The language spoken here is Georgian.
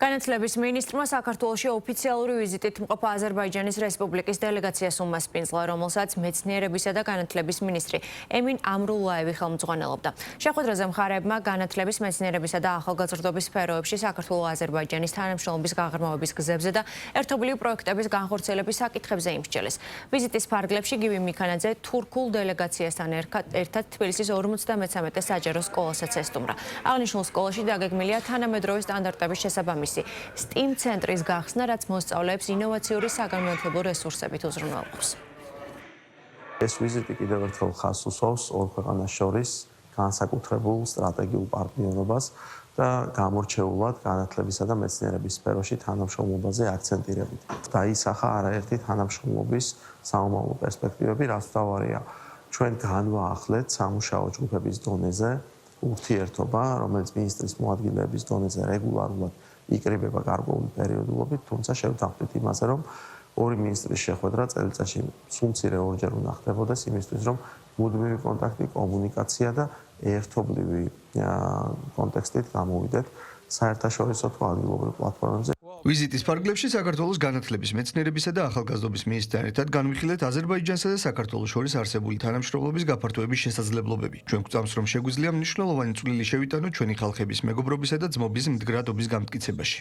განათლების მინისტრმა საქართველოში ოფიციალური ვიზიტით მყოფ აზერბაიჯანის რესპუბლიკის დელეგაციას უმასპინძლა, რომელსაც მეცნიერებისა და განათლების მინისტრი ემინ ამრულაევი ხელმძღვანელობდა. შეხვედრაზე მხარეებმა განათლების, მეცნიერებისა და ახალგაზრდობის სფეროებში საქართველო-აზერბაიჯანის თანამშრომლობის გაღრმავების გზებზე და ერთობლივი პროექტების განხორციელების საკითხებზე იმსჯელეს. ვიზიტის ფარგლებში გივი მიქანაძე თურქულ დელეგაციასთან ერთად თბილისის 53 საჯარო სკოლასაც ესტუმრა. აღნიშნულ სკოლაში დაგეგმილია თანამედროვე სტანდარტების შესაბამისი STEAM ცენტრის გახსნა, რაც მოსწავლეებს ინოვაციური საგანმანათლებლო რესურსებით უზრუნველყოფს. ეს ვიზიტი კიდევ ერთხელ ხაზს უსვავს ორ ქვეყანას შორის განსაკუთრებულ სტრატეგიულ პარტნიორობას და გამორჩეულად განათლებისა და მეცნიერების სფეროში თანამშრომლობაზე აქცენტირებით. დაისახა არაერთი თანამშრომლობის სამომავლო პერსპექტივები, რაც მთავარია. ჩვენ განვაახლეთ სამუშაო ჯგუფების დონეზე ურთიერთობა, რომელიც მინისტრის მოადგილეების დონეზე რეგულარულად იკრიბება გარკვეული პერიოდულობით, თუმცა შევთანხმდით იმაზე, რომ ორი მინისტრის შეხვედრა წელიწადში სულ მცირე ორჯერ უნდა ხდებოდეს იმისთვის, რომ მუდმივი კონტაქტი, კომუნიკაცია და ერთობლივი კონტექსტით გამოვიდეთ საერთაშორისო თუ ადგილობრივ პლატფორმებზე. ვიზიტის ფარგლებში საქართველოს განათლების, მეცნიერებისა და ახალგაზრდობის მინისტრთან ერთად განვიხილეთ აზერბაიჯანსა და საქართველოს შორის არსებული თანამშრომლობის გაფართოების შესაძლებლობები. ჩვენ გვწამს, რომ შეგვიძლია მნიშვნელოვანი წვლილი შევიტანოთ ჩვენი ხალხების მეგობრობისა და ძმობის მდგრადობის განმტკიცებაში.